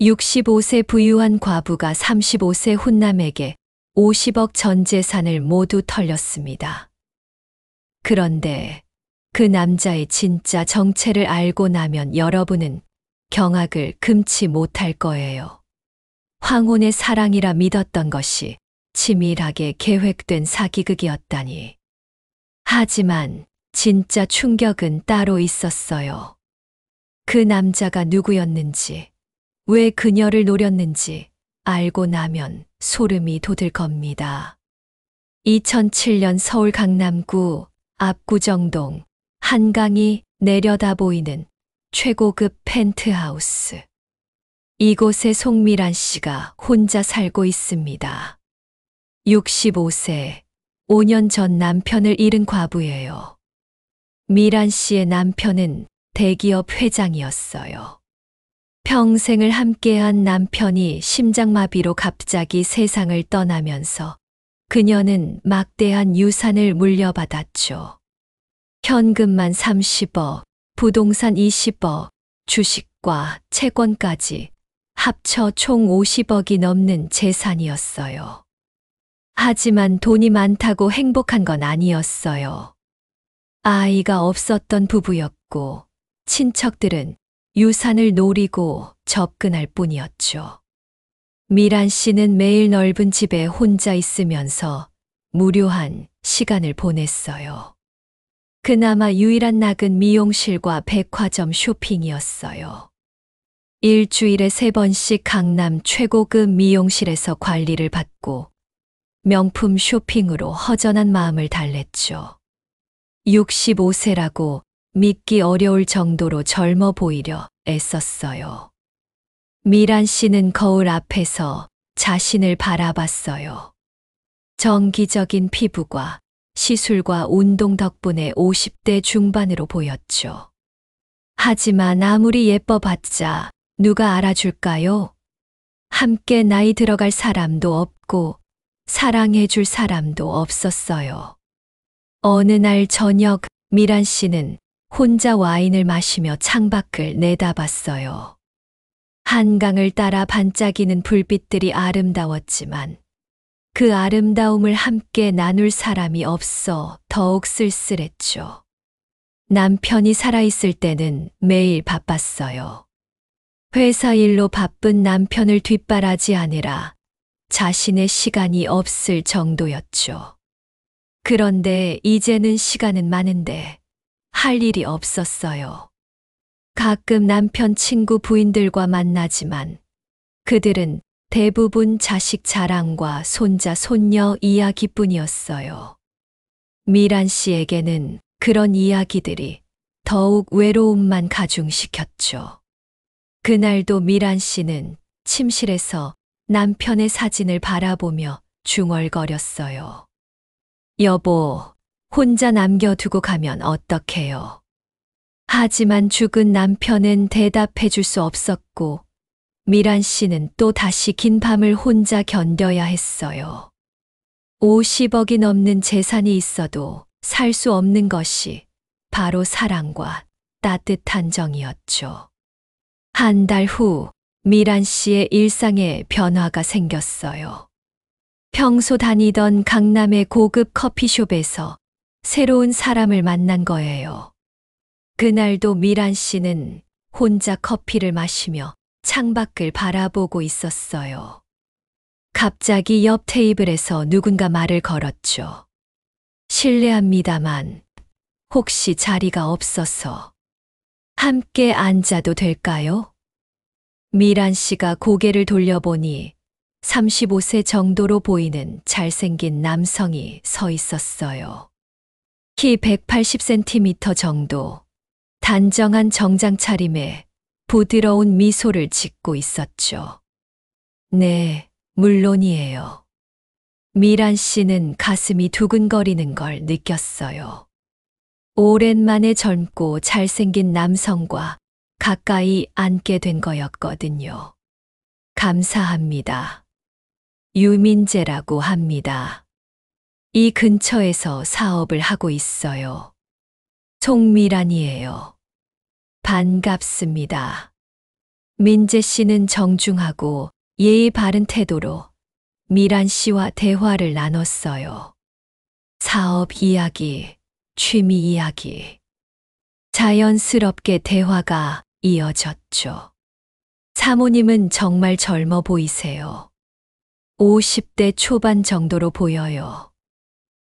65세 부유한 과부가 35세 훈남에게 50억 전 재산을 모두 털렸습니다. 그런데 그 남자의 진짜 정체를 알고 나면 여러분은 경악을 금치 못할 거예요. 황혼의 사랑이라 믿었던 것이 치밀하게 계획된 사기극이었다니. 하지만 진짜 충격은 따로 있었어요. 그 남자가 누구였는지, 왜 그녀를 노렸는지 알고 나면 소름이 돋을 겁니다. 2007년 서울 강남구 압구정동 한강이 내려다 보이는 최고급 펜트하우스. 이곳에 송미란 씨가 혼자 살고 있습니다. 65세, 5년 전 남편을 잃은 과부예요. 미란 씨의 남편은 대기업 회장이었어요. 평생을 함께한 남편이 심장마비로 갑자기 세상을 떠나면서 그녀는 막대한 유산을 물려받았죠. 현금만 30억, 부동산 20억, 주식과 채권까지 합쳐 총 50억이 넘는 재산이었어요. 하지만 돈이 많다고 행복한 건 아니었어요. 아이가 없었던 부부였고 친척들은 유산을 노리고 접근할 뿐이었죠. 미란 씨는 매일 넓은 집에 혼자 있으면서 무료한 시간을 보냈어요. 그나마 유일한 낙은 미용실과 백화점 쇼핑이었어요. 일주일에 3번씩 강남 최고급 미용실에서 관리를 받고 명품 쇼핑으로 허전한 마음을 달랬죠. 65세라고 믿기 어려울 정도로 젊어 보이려 애썼어요. 미란 씨는 거울 앞에서 자신을 바라봤어요. 정기적인 피부과 시술과 운동 덕분에 50대 중반으로 보였죠. 하지만 아무리 예뻐봤자 누가 알아줄까요? 함께 나이 들어갈 사람도 없고 사랑해줄 사람도 없었어요. 어느 날 저녁 미란 씨는 혼자 와인을 마시며 창밖을 내다봤어요. 한강을 따라 반짝이는 불빛들이 아름다웠지만 그 아름다움을 함께 나눌 사람이 없어 더욱 쓸쓸했죠. 남편이 살아있을 때는 매일 바빴어요. 회사 일로 바쁜 남편을 뒷바라지하느라 자신의 시간이 없을 정도였죠. 그런데 이제는 시간은 많은데 할 일이 없었어요. 가끔 남편 친구 부인들과 만나지만 그들은 대부분 자식 자랑과 손자 손녀 이야기뿐이었어요. 미란 씨에게는 그런 이야기들이 더욱 외로움만 가중시켰죠. 그날도 미란 씨는 침실에서 남편의 사진을 바라보며 중얼거렸어요. 여보, 혼자 남겨두고 가면 어떡해요? 하지만 죽은 남편은 대답해 줄 수 없었고 미란 씨는 또 다시 긴 밤을 혼자 견뎌야 했어요. 50억이 넘는 재산이 있어도 살 수 없는 것이 바로 사랑과 따뜻한 정이었죠. 한 달 후 미란 씨의 일상에 변화가 생겼어요. 평소 다니던 강남의 고급 커피숍에서 새로운 사람을 만난 거예요. 그날도 미란 씨는 혼자 커피를 마시며 창밖을 바라보고 있었어요. 갑자기 옆 테이블에서 누군가 말을 걸었죠. 실례합니다만 혹시 자리가 없어서 함께 앉아도 될까요? 미란 씨가 고개를 돌려보니 35세 정도로 보이는 잘생긴 남성이 서 있었어요. 키 180cm 정도, 단정한 정장 차림에 부드러운 미소를 짓고 있었죠. 네, 물론이에요. 미란 씨는 가슴이 두근거리는 걸 느꼈어요. 오랜만에 젊고 잘생긴 남성과 가까이 앉게 된 거였거든요. 감사합니다. 유민재라고 합니다. 이 근처에서 사업을 하고 있어요. 송미란이에요. 반갑습니다. 민재 씨는 정중하고 예의 바른 태도로 미란 씨와 대화를 나눴어요. 사업 이야기, 취미 이야기. 자연스럽게 대화가 이어졌죠. 사모님은 정말 젊어 보이세요. 50대 초반 정도로 보여요.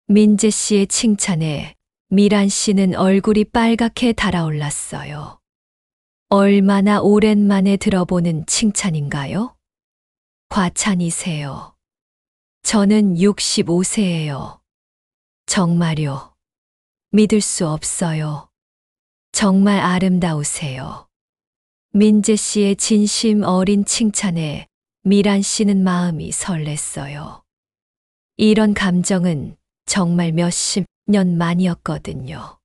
민재 씨의 칭찬에 미란 씨는 얼굴이 빨갛게 달아올랐어요. 얼마나 오랜만에 들어보는 칭찬인가요? 과찬이세요. 저는 65세예요. 정말요. 믿을 수 없어요. 정말 아름다우세요. 민재 씨의 진심 어린 칭찬에 미란 씨는 마음이 설렜어요. 이런 감정은 정말 몇십 년 만이었거든요.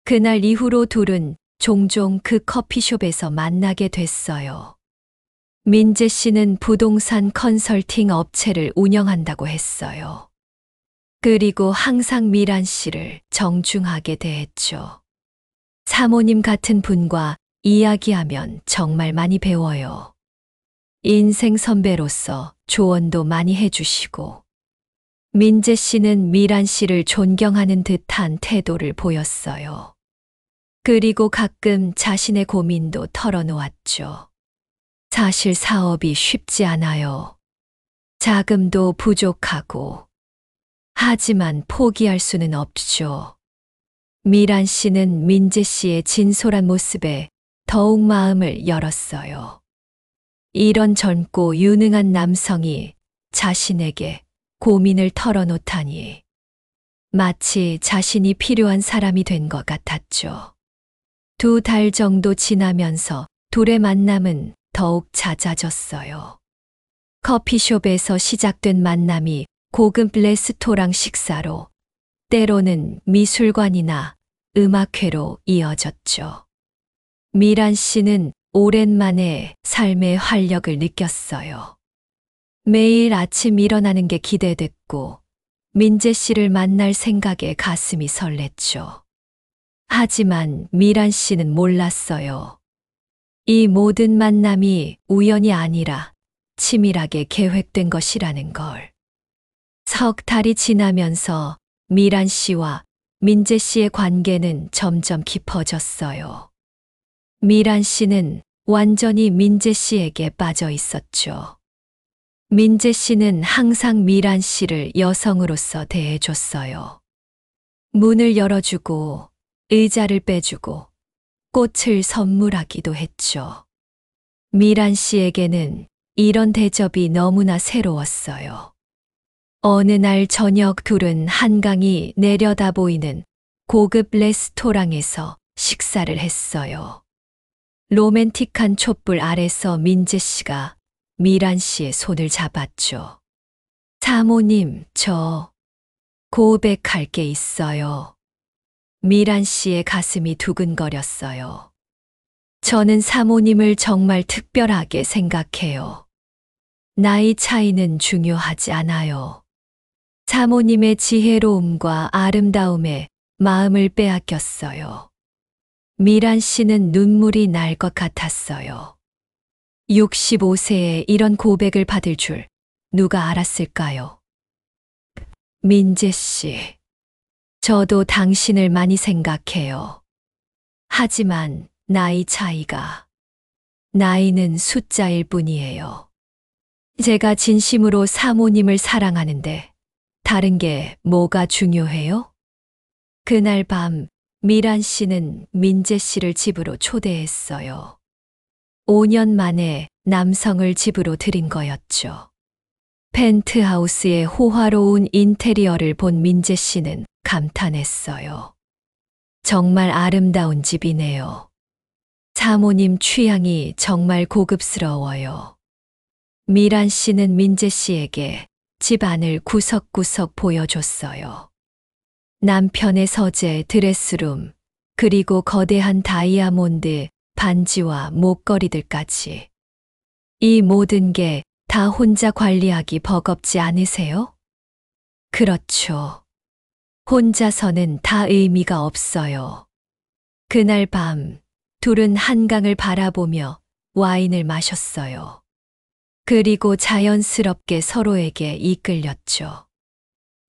그날 이후로 둘은 종종 그 커피숍에서 만나게 됐어요. 민재 씨는 부동산 컨설팅 업체를 운영한다고 했어요. 그리고 항상 미란 씨를 정중하게 대했죠. 사모님 같은 분과 이야기하면 정말 많이 배워요. 인생 선배로서 조언도 많이 해주시고, 민재 씨는 미란 씨를 존경하는 듯한 태도를 보였어요. 그리고 가끔 자신의 고민도 털어놓았죠. 사실 사업이 쉽지 않아요. 자금도 부족하고. 하지만 포기할 수는 없죠. 미란 씨는 민재 씨의 진솔한 모습에 더욱 마음을 열었어요. 이런 젊고 유능한 남성이 자신에게 고민을 털어놓다니 마치 자신이 필요한 사람이 된 것 같았죠. 2달 정도 지나면서 둘의 만남은 더욱 잦아졌어요. 커피숍에서 시작된 만남이 고급 레스토랑 식사로, 때로는 미술관이나 음악회로 이어졌죠. 미란 씨는 오랜만에 삶의 활력을 느꼈어요. 매일 아침 일어나는 게 기대됐고, 민재 씨를 만날 생각에 가슴이 설렜죠. 하지만 미란 씨는 몰랐어요. 이 모든 만남이 우연이 아니라 치밀하게 계획된 것이라는 걸. 석 달이 지나면서 미란 씨와 민재 씨의 관계는 점점 깊어졌어요. 미란 씨는 완전히 민재 씨에게 빠져 있었죠. 민재 씨는 항상 미란 씨를 여성으로서 대해줬어요. 문을 열어주고, 의자를 빼주고, 꽃을 선물하기도 했죠. 미란 씨에게는 이런 대접이 너무나 새로웠어요. 어느 날 저녁 둘은 한강이 내려다 보이는 고급 레스토랑에서 식사를 했어요. 로맨틱한 촛불 아래서 민재 씨가 미란 씨의 손을 잡았죠. 사모님, 저 고백할 게 있어요. 미란 씨의 가슴이 두근거렸어요. 저는 사모님을 정말 특별하게 생각해요. 나이 차이는 중요하지 않아요. 사모님의 지혜로움과 아름다움에 마음을 빼앗겼어요. 미란 씨는 눈물이 날 것 같았어요. 65세에 이런 고백을 받을 줄 누가 알았을까요? 민재 씨, 저도 당신을 많이 생각해요. 하지만 나이는 숫자일 뿐이에요. 제가 진심으로 사모님을 사랑하는데 다른 게 뭐가 중요해요? 그날 밤 미란 씨는 민재 씨를 집으로 초대했어요. 5년 만에 남성을 집으로 들인 거였죠. 펜트하우스의 호화로운 인테리어를 본 민재 씨는 감탄했어요. 정말 아름다운 집이네요. 사모님 취향이 정말 고급스러워요. 미란 씨는 민재 씨에게 집 안을 구석구석 보여줬어요. 남편의 서재, 드레스룸, 그리고 거대한 다이아몬드 반지와 목걸이들까지. 이 모든 게 다 혼자 관리하기 버겁지 않으세요? 그렇죠. 혼자서는 다 의미가 없어요. 그날 밤 둘은 한강을 바라보며 와인을 마셨어요. 그리고 자연스럽게 서로에게 이끌렸죠.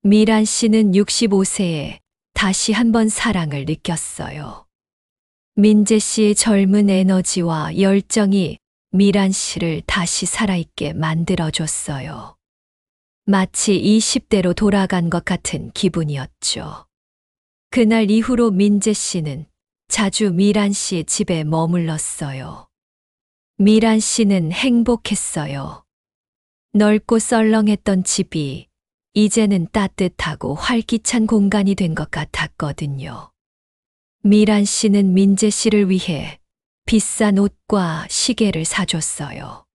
미란 씨는 65세에 다시 한번 사랑을 느꼈어요. 민재 씨의 젊은 에너지와 열정이 미란 씨를 다시 살아있게 만들어줬어요. 마치 20대로 돌아간 것 같은 기분이었죠. 그날 이후로 민재 씨는 자주 미란 씨의 집에 머물렀어요. 미란 씨는 행복했어요. 넓고 썰렁했던 집이 이제는 따뜻하고 활기찬 공간이 된 것 같았거든요. 미란 씨는 민재 씨를 위해 비싼 옷과 시계를 사줬어요.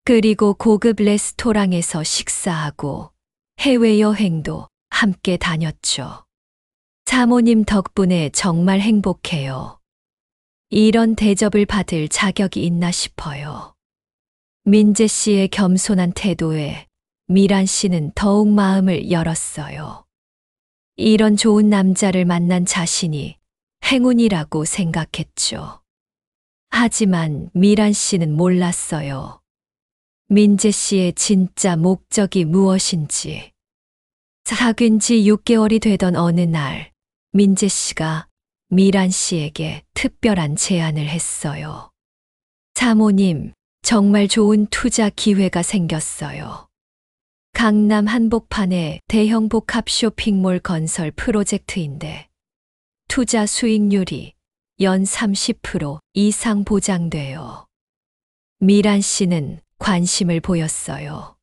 그리고 고급 레스토랑에서 식사하고 해외여행도 함께 다녔죠. 사모님 덕분에 정말 행복해요. 이런 대접을 받을 자격이 있나 싶어요. 민재 씨의 겸손한 태도에 미란 씨는 더욱 마음을 열었어요. 이런 좋은 남자를 만난 자신이 행운이라고 생각했죠. 하지만 미란 씨는 몰랐어요. 민재 씨의 진짜 목적이 무엇인지. 사귄 지 6개월이 되던 어느 날, 민재 씨가 미란 씨에게 특별한 제안을 했어요. 사모님, 정말 좋은 투자 기회가 생겼어요. 강남 한복판에 대형 복합 쇼핑몰 건설 프로젝트인데 투자 수익률이 연 30% 이상 보장돼요. 미란 씨는 관심을 보였어요.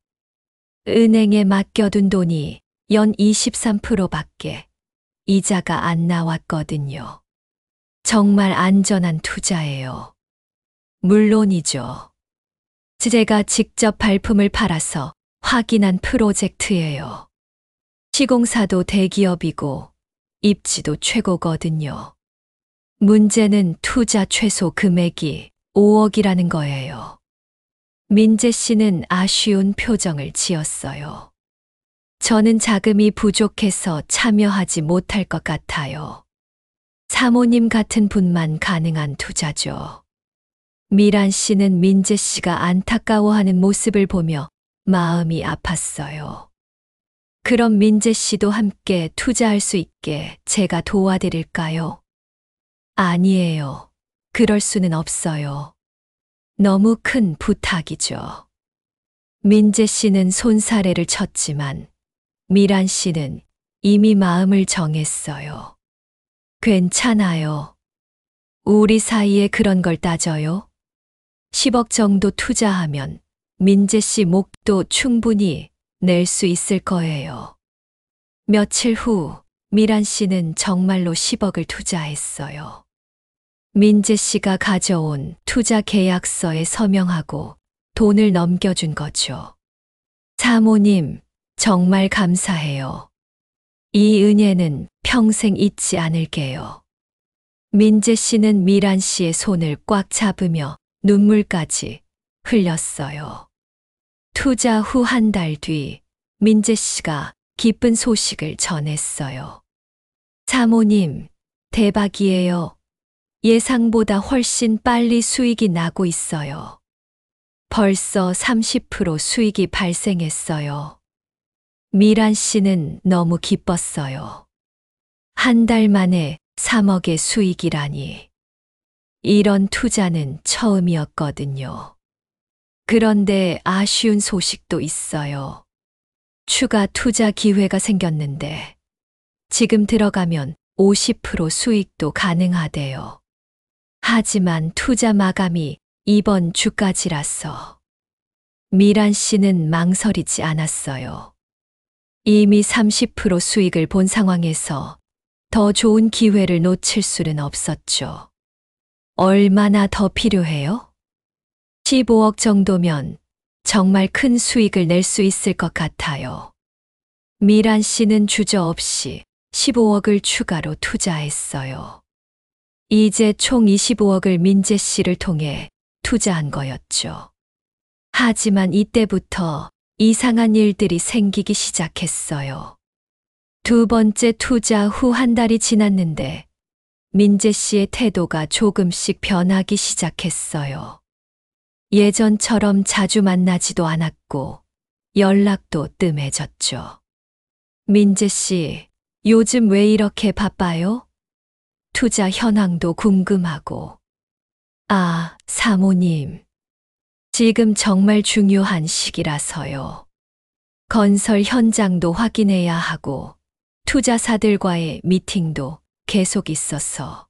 은행에 맡겨둔 돈이 연 23%밖에 이자가 안 나왔거든요. 정말 안전한 투자예요. 물론이죠. 제가 직접 발품을 팔아서 확인한 프로젝트예요. 시공사도 대기업이고 입지도 최고거든요. 문제는 투자 최소 금액이 5억이라는 거예요. 민재 씨는 아쉬운 표정을 지었어요. 저는 자금이 부족해서 참여하지 못할 것 같아요. 사모님 같은 분만 가능한 투자죠. 미란 씨는 민재 씨가 안타까워하는 모습을 보며 마음이 아팠어요. 그럼 민재 씨도 함께 투자할 수 있게 제가 도와드릴까요? 아니에요. 그럴 수는 없어요. 너무 큰 부탁이죠. 민재 씨는 손사래를 쳤지만 미란 씨는 이미 마음을 정했어요. 괜찮아요. 우리 사이에 그런 걸 따져요? 10억 정도 투자하면 민재 씨 목도 충분히 낼 수 있을 거예요. 며칠 후 미란 씨는 정말로 10억을 투자했어요. 민재 씨가 가져온 투자 계약서에 서명하고 돈을 넘겨준 거죠. 사모님, 정말 감사해요. 이 은혜는 평생 잊지 않을게요. 민재 씨는 미란 씨의 손을 꽉 잡으며 눈물까지 흘렸어요. 투자 후 한 달 뒤 민재 씨가 기쁜 소식을 전했어요. 사모님, 대박이에요. 예상보다 훨씬 빨리 수익이 나고 있어요. 벌써 30% 수익이 발생했어요. 미란 씨는 너무 기뻤어요. 한 달 만에 3억의 수익이라니. 이런 투자는 처음이었거든요. 그런데 아쉬운 소식도 있어요. 추가 투자 기회가 생겼는데 지금 들어가면 50% 수익도 가능하대요. 하지만 투자 마감이 이번 주까지라서 미란 씨는 망설이지 않았어요. 이미 30% 수익을 본 상황에서 더 좋은 기회를 놓칠 수는 없었죠. 얼마나 더 필요해요? 15억 정도면 정말 큰 수익을 낼 수 있을 것 같아요. 미란 씨는 주저없이 15억을 추가로 투자했어요. 이제 총 25억을 민재 씨를 통해 투자한 거였죠. 하지만 이때부터 이상한 일들이 생기기 시작했어요. 두 번째 투자 후 한 달이 지났는데 민재 씨의 태도가 조금씩 변하기 시작했어요. 예전처럼 자주 만나지도 않았고 연락도 뜸해졌죠. 민재 씨, 요즘 왜 이렇게 바빠요? 투자 현황도 궁금하고. 아, 사모님. 지금 정말 중요한 시기라서요. 건설 현장도 확인해야 하고 투자사들과의 미팅도 계속 있어서.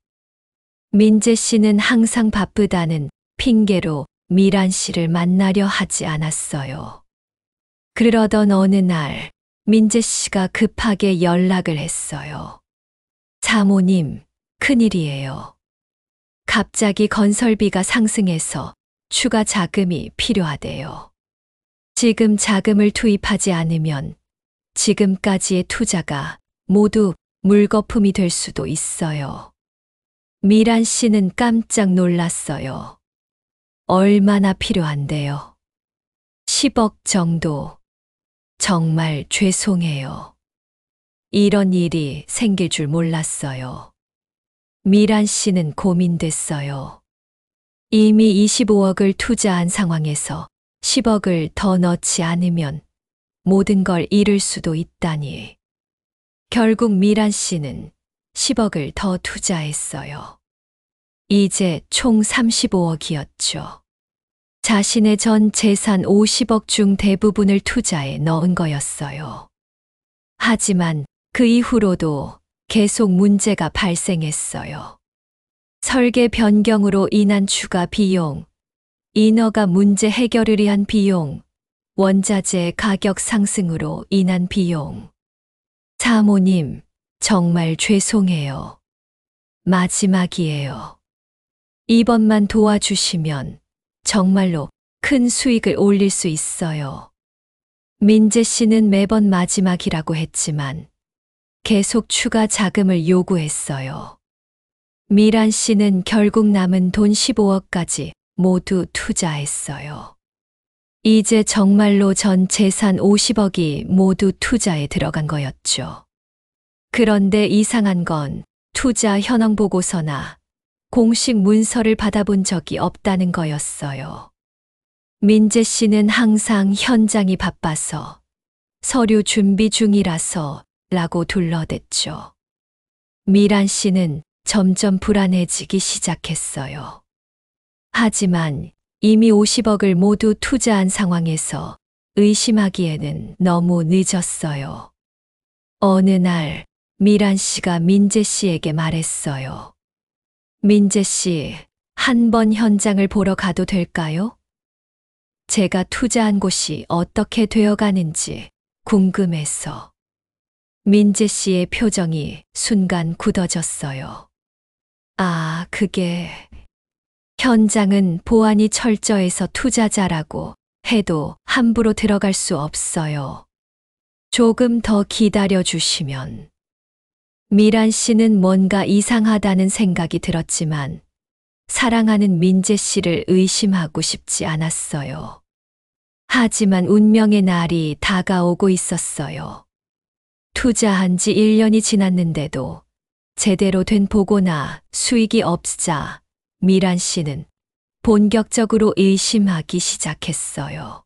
민재 씨는 항상 바쁘다는 핑계로 미란 씨를 만나려 하지 않았어요. 그러던 어느 날 민재 씨가 급하게 연락을 했어요. 사모님, 큰일이에요. 갑자기 건설비가 상승해서 추가 자금이 필요하대요. 지금 자금을 투입하지 않으면 지금까지의 투자가 모두 물거품이 될 수도 있어요. 미란 씨는 깜짝 놀랐어요. 얼마나 필요한데요? 10억 정도. 정말 죄송해요. 이런 일이 생길 줄 몰랐어요. 미란 씨는 고민됐어요. 이미 25억을 투자한 상황에서 10억을 더 넣지 않으면 모든 걸 잃을 수도 있다니. 결국 미란 씨는 10억을 더 투자했어요. 이제 총 35억이었죠. 자신의 전 재산 50억 중 대부분을 투자에 넣은 거였어요. 하지만 그 이후로도 계속 문제가 발생했어요. 설계 변경으로 인한 추가 비용, 인허가 문제 해결을 위한 비용, 원자재 가격 상승으로 인한 비용. 사모님, 정말 죄송해요. 마지막이에요. 이번만 도와주시면 정말로 큰 수익을 올릴 수 있어요. 민재 씨는 매번 마지막이라고 했지만 계속 추가 자금을 요구했어요. 미란 씨는 결국 남은 돈 15억까지 모두 투자했어요. 이제 정말로 전 재산 50억이 모두 투자에 들어간 거였죠. 그런데 이상한 건 투자 현황 보고서나 공식 문서를 받아본 적이 없다는 거였어요. 민재 씨는 항상 현장이 바빠서 서류 준비 중이라서 라고 둘러댔죠. 미란 씨는 점점 불안해지기 시작했어요. 하지만 이미 50억을 모두 투자한 상황에서 의심하기에는 너무 늦었어요. 어느 날 미란 씨가 민재 씨에게 말했어요. 민재 씨, 한번 현장을 보러 가도 될까요? 제가 투자한 곳이 어떻게 되어가는지 궁금해서. 민재 씨의 표정이 순간 굳어졌어요. 아, 그게... 현장은 보안이 철저해서 투자자라고 해도 함부로 들어갈 수 없어요. 조금 더 기다려 주시면. 미란 씨는 뭔가 이상하다는 생각이 들었지만 사랑하는 민재 씨를 의심하고 싶지 않았어요. 하지만 운명의 날이 다가오고 있었어요. 투자한 지 1년이 지났는데도 제대로 된 보고나 수익이 없자 미란 씨는 본격적으로 의심하기 시작했어요.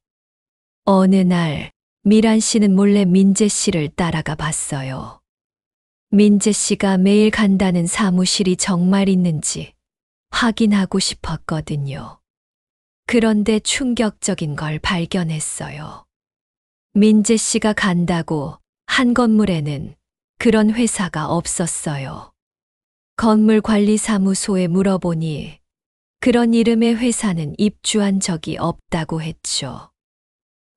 어느 날 미란 씨는 몰래 민재 씨를 따라가 봤어요. 민재 씨가 매일 간다는 사무실이 정말 있는지 확인하고 싶었거든요. 그런데 충격적인 걸 발견했어요. 민재 씨가 간다고 한 건물에는 그런 회사가 없었어요. 건물관리사무소에 물어보니 그런 이름의 회사는 입주한 적이 없다고 했죠.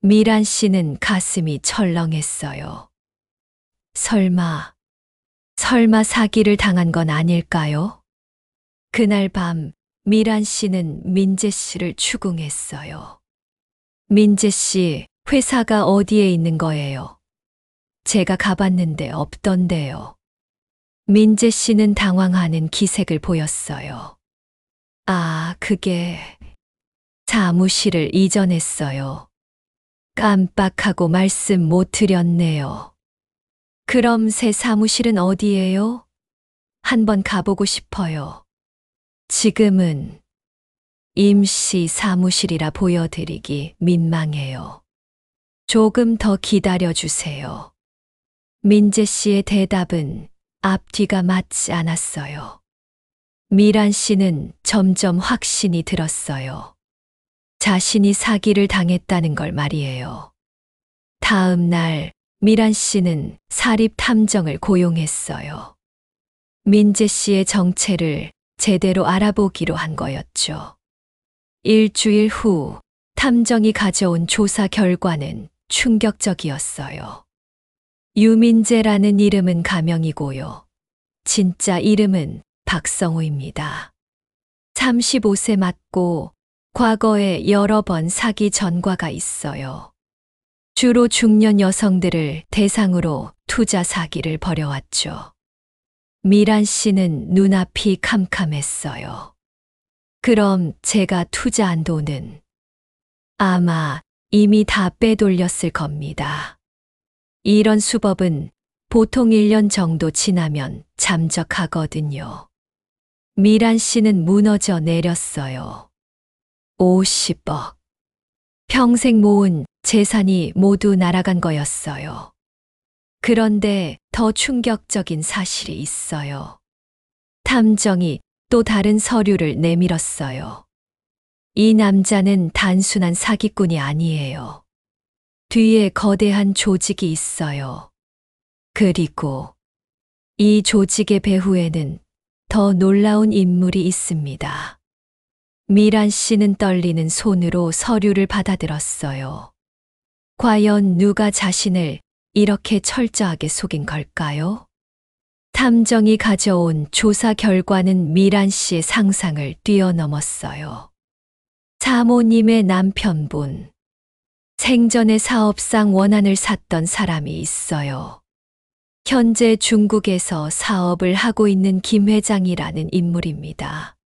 미란 씨는 가슴이 철렁했어요. 설마 사기를 당한 건 아닐까요? 그날 밤 미란 씨는 민재 씨를 추궁했어요. 민재 씨, 회사가 어디에 있는 거예요? 제가 가봤는데 없던데요. 민재 씨는 당황하는 기색을 보였어요. 아, 그게... 사무실을 이전했어요. 깜빡하고 말씀 못 드렸네요. 그럼 새 사무실은 어디예요? 한번 가보고 싶어요. 지금은 임시 사무실이라 보여드리기 민망해요. 조금 더 기다려 주세요. 민재 씨의 대답은 앞뒤가 맞지 않았어요. 미란 씨는 점점 확신이 들었어요. 자신이 사기를 당했다는 걸 말이에요. 다음 날 미란 씨는 사립 탐정을 고용했어요. 민재 씨의 정체를 제대로 알아보기로 한 거였죠. 일주일 후 탐정이 가져온 조사 결과는 충격적이었어요. 유민재라는 이름은 가명이고요. 진짜 이름은 박성호입니다. 35세 맞고 과거에 여러 번 사기 전과가 있어요. 주로 중년 여성들을 대상으로 투자 사기를 벌여왔죠. 미란 씨는 눈앞이 캄캄했어요. 그럼 제가 투자한 돈은 아마 이미 다 빼돌렸을 겁니다. 이런 수법은 보통 1년 정도 지나면 잠적하거든요. 미란 씨는 무너져 내렸어요. 50억. 평생 모은 재산이 모두 날아간 거였어요. 그런데 더 충격적인 사실이 있어요. 탐정이 또 다른 서류를 내밀었어요. 이 남자는 단순한 사기꾼이 아니에요. 뒤에 거대한 조직이 있어요. 그리고 이 조직의 배후에는 더 놀라운 인물이 있습니다. 미란 씨는 떨리는 손으로 서류를 받아들었어요. 과연 누가 자신을 이렇게 철저하게 속인 걸까요? 탐정이 가져온 조사 결과는 미란 씨의 상상을 뛰어넘었어요. 사모님의 남편분. 생전에 사업상 원한을 샀던 사람이 있어요. 현재 중국에서 사업을 하고 있는 김 회장이라는 인물입니다.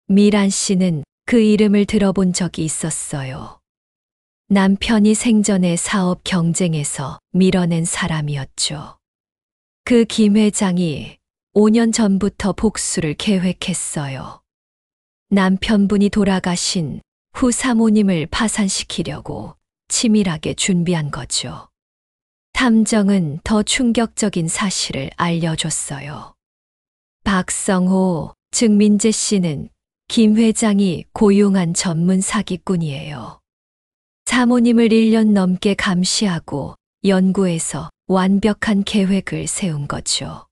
미란 씨는 그 이름을 들어본 적이 있었어요. 남편이 생전에 사업 경쟁에서 밀어낸 사람이었죠. 그 김 회장이 5년 전부터 복수를 계획했어요. 남편분이 돌아가신 후 사모님을 파산시키려고 치밀하게 준비한 거죠. 탐정은 더 충격적인 사실을 알려줬어요. 박성호, 즉 민재 씨는 김 회장이 고용한 전문 사기꾼이에요. 사모님을 1년 넘게 감시하고 연구해서 완벽한 계획을 세운 거죠.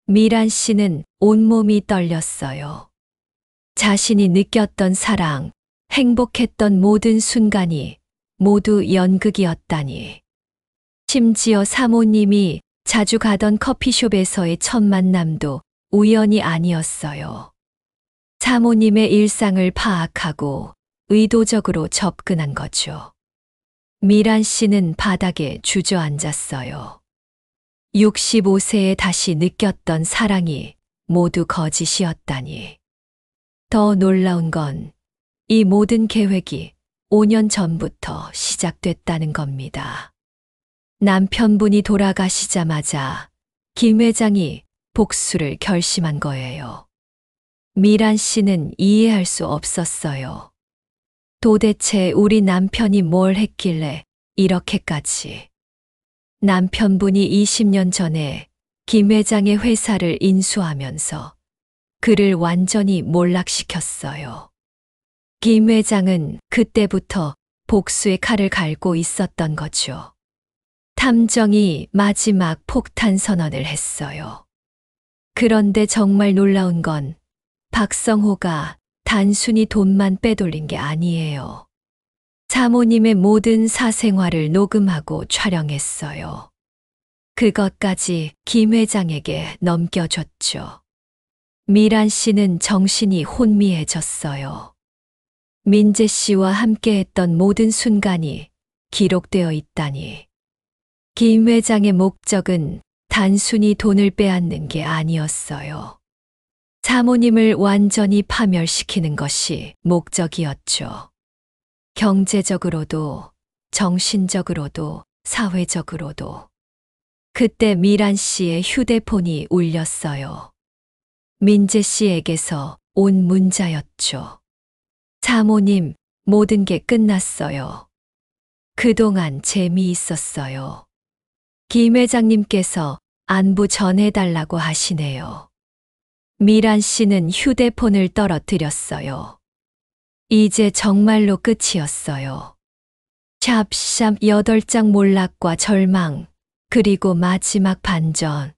미란 씨는 온몸이 떨렸어요. 자신이 느꼈던 사랑, 행복했던 모든 순간이 모두 연극이었다니. 심지어 사모님이 자주 가던 커피숍에서의 첫 만남도 우연이 아니었어요. 사모님의 일상을 파악하고 의도적으로 접근한 거죠. 미란 씨는 바닥에 주저앉았어요. 65세에 다시 느꼈던 사랑이 모두 거짓이었다니. 더 놀라운 건 이 모든 계획이 5년 전부터 시작됐다는 겁니다. 남편분이 돌아가시자마자 김 회장이 복수를 결심한 거예요. 미란 씨는 이해할 수 없었어요. 도대체 우리 남편이 뭘 했길래 이렇게까지. 남편분이 20년 전에 김 회장의 회사를 인수하면서 그를 완전히 몰락시켰어요. 김 회장은 그때부터 복수의 칼을 갈고 있었던 거죠. 탐정이 마지막 폭탄 선언을 했어요. 그런데 정말 놀라운 건 박성호가 단순히 돈만 빼돌린 게 아니에요. 사모님의 모든 사생활을 녹음하고 촬영했어요. 그것까지 김 회장에게 넘겨줬죠. 미란 씨는 정신이 혼미해졌어요. 민재 씨와 함께했던 모든 순간이 기록되어 있다니. 김 회장의 목적은 단순히 돈을 빼앗는 게 아니었어요. 사모님을 완전히 파멸시키는 것이 목적이었죠. 경제적으로도, 정신적으로도, 사회적으로도. 그때 미란 씨의 휴대폰이 울렸어요. 민재 씨에게서 온 문자였죠. 사모님, 모든 게 끝났어요. 그동안 재미있었어요. 김 회장님께서 안부 전해달라고 하시네요. 미란 씨는 휴대폰을 떨어뜨렸어요. 이제 정말로 끝이었어요. 샵샵 8장 몰락과 절망, 그리고 마지막 반전.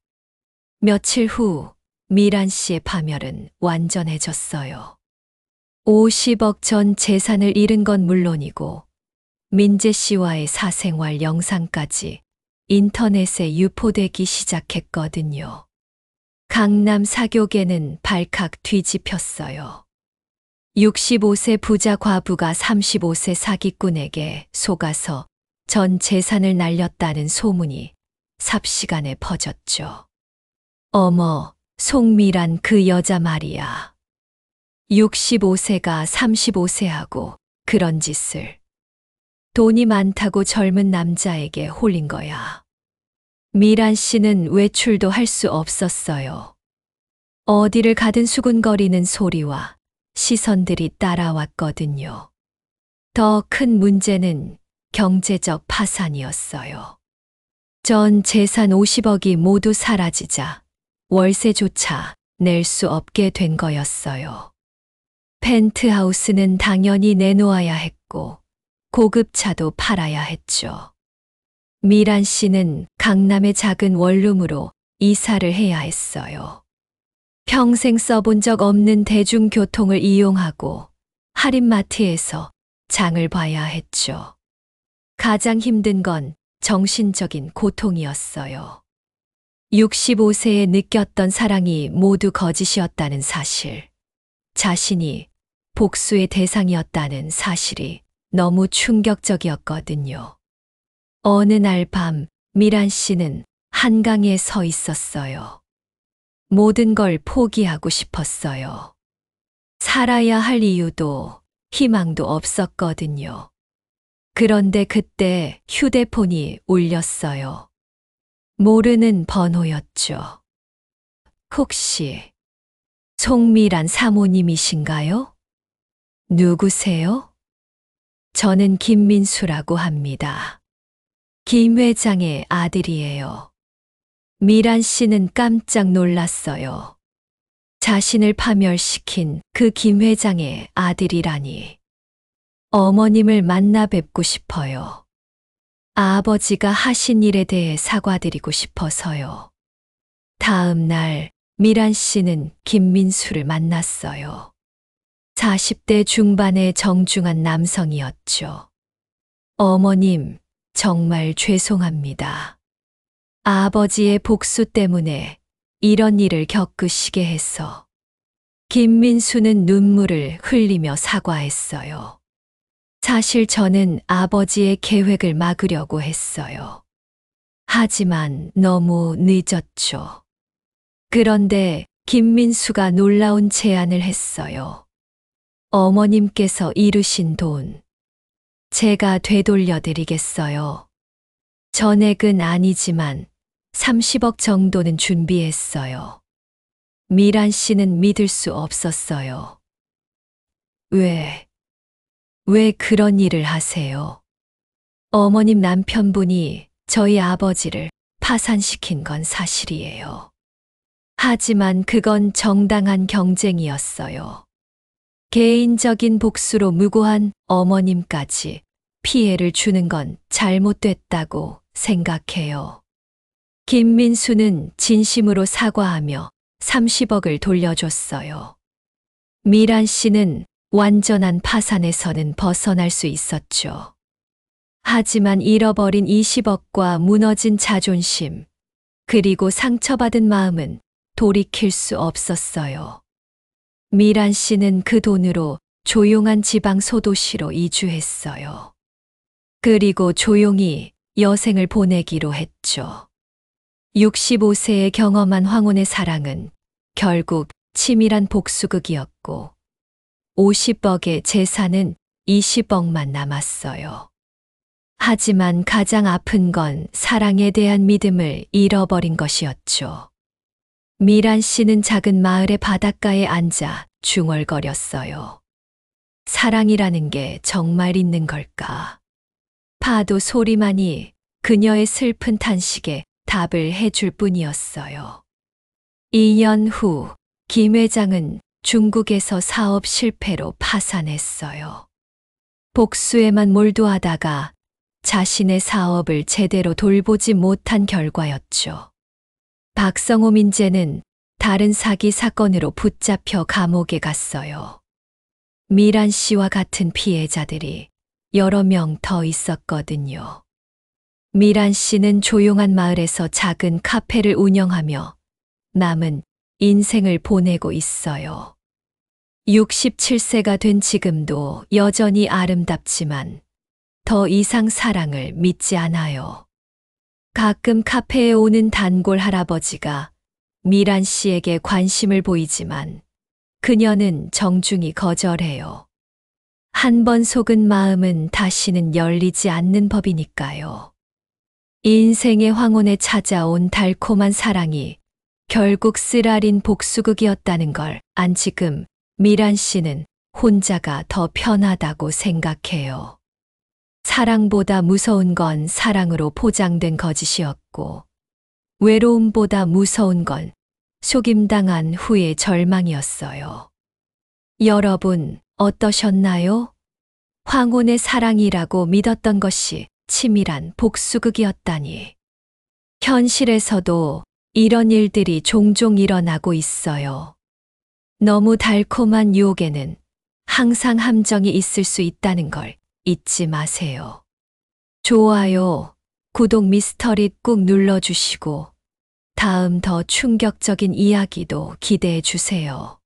며칠 후 미란 씨의 파멸은 완전해졌어요. 50억 전 재산을 잃은 건 물론이고 민재 씨와의 사생활 영상까지 인터넷에 유포되기 시작했거든요. 강남 사교계는 발칵 뒤집혔어요. 65세 부자 과부가 35세 사기꾼에게 속아서 전 재산을 날렸다는 소문이 삽시간에 퍼졌죠. 어머, 송미란 그 여자 말이야. 65세가 35세하고 그런 짓을. 돈이 많다고 젊은 남자에게 홀린 거야. 미란 씨는 외출도 할 수 없었어요. 어디를 가든 수군거리는 소리와 시선들이 따라왔거든요. 더 큰 문제는 경제적 파산이었어요. 전 재산 50억이 모두 사라지자 월세조차 낼 수 없게 된 거였어요. 펜트하우스는 당연히 내놓아야 했고 고급차도 팔아야 했죠. 미란 씨는 강남의 작은 원룸으로 이사를 해야 했어요. 평생 써본 적 없는 대중교통을 이용하고 할인마트에서 장을 봐야 했죠. 가장 힘든 건 정신적인 고통이었어요. 65세에 느꼈던 사랑이 모두 거짓이었다는 사실, 자신이 복수의 대상이었다는 사실이 너무 충격적이었거든요. 어느 날 밤 미란 씨는 한강에 서 있었어요. 모든 걸 포기하고 싶었어요. 살아야 할 이유도 희망도 없었거든요. 그런데 그때 휴대폰이 울렸어요. 모르는 번호였죠. 혹시 송미란 사모님이신가요? 누구세요? 저는 김민수라고 합니다. 김 회장의 아들이에요. 미란 씨는 깜짝 놀랐어요. 자신을 파멸시킨 그 김 회장의 아들이라니. 어머님을 만나 뵙고 싶어요. 아버지가 하신 일에 대해 사과드리고 싶어서요. 다음 날 미란 씨는 김민수를 만났어요. 40대 중반의 정중한 남성이었죠. 어머님, 정말 죄송합니다. 아버지의 복수 때문에 이런 일을 겪으시게 해서. 김민수는 눈물을 흘리며 사과했어요. 사실 저는 아버지의 계획을 막으려고 했어요. 하지만 너무 늦었죠. 그런데 김민수가 놀라운 제안을 했어요. 어머님께서 이루신 돈, 제가 되돌려 드리겠어요. 전액은 아니지만 30억 정도는 준비했어요. 미란 씨는 믿을 수 없었어요. 왜 그런 일을 하세요? 어머님 남편분이 저희 아버지를 파산시킨 건 사실이에요. 하지만 그건 정당한 경쟁이었어요. 개인적인 복수로 무고한 어머님까지 피해를 주는 건 잘못됐다고 생각해요. 김민수는 진심으로 사과하며 30억을 돌려줬어요. 미란 씨는 완전한 파산에서는 벗어날 수 있었죠. 하지만 잃어버린 20억과 무너진 자존심, 그리고 상처받은 마음은 돌이킬 수 없었어요. 미란 씨는 그 돈으로 조용한 지방 소도시로 이주했어요. 그리고 조용히 여생을 보내기로 했죠. 65세에 경험한 황혼의 사랑은 결국 치밀한 복수극이었고 50억의 재산은 20억만 남았어요. 하지만 가장 아픈 건 사랑에 대한 믿음을 잃어버린 것이었죠. 미란 씨는 작은 마을의 바닷가에 앉아 중얼거렸어요. 사랑이라는 게 정말 있는 걸까? 파도 소리만이 그녀의 슬픈 탄식에 답을 해줄 뿐이었어요. 2년 후, 김 회장은 중국에서 사업 실패로 파산했어요. 복수에만 몰두하다가 자신의 사업을 제대로 돌보지 못한 결과였죠. 박성호 민재는 다른 사기 사건으로 붙잡혀 감옥에 갔어요. 미란 씨와 같은 피해자들이 여러 명 더 있었거든요. 미란 씨는 조용한 마을에서 작은 카페를 운영하며 남은 인생을 보내고 있어요. 67세가 된 지금도 여전히 아름답지만 더 이상 사랑을 믿지 않아요. 가끔 카페에 오는 단골 할아버지가 미란 씨에게 관심을 보이지만 그녀는 정중히 거절해요. 한 번 속은 마음은 다시는 열리지 않는 법이니까요. 인생의 황혼에 찾아온 달콤한 사랑이 결국 쓰라린 복수극이었다는 걸 안 지금 미란 씨는 혼자가 더 편하다고 생각해요. 사랑보다 무서운 건 사랑으로 포장된 거짓이었고, 외로움보다 무서운 건 속임당한 후의 절망이었어요. 여러분, 어떠셨나요? 황혼의 사랑이라고 믿었던 것이 치밀한 복수극이었다니. 현실에서도 이런 일들이 종종 일어나고 있어요. 너무 달콤한 유혹에는 항상 함정이 있을 수 있다는 걸 잊지 마세요. 좋아요, 구독 미스터리 꾹 눌러주시고 다음 더 충격적인 이야기도 기대해 주세요.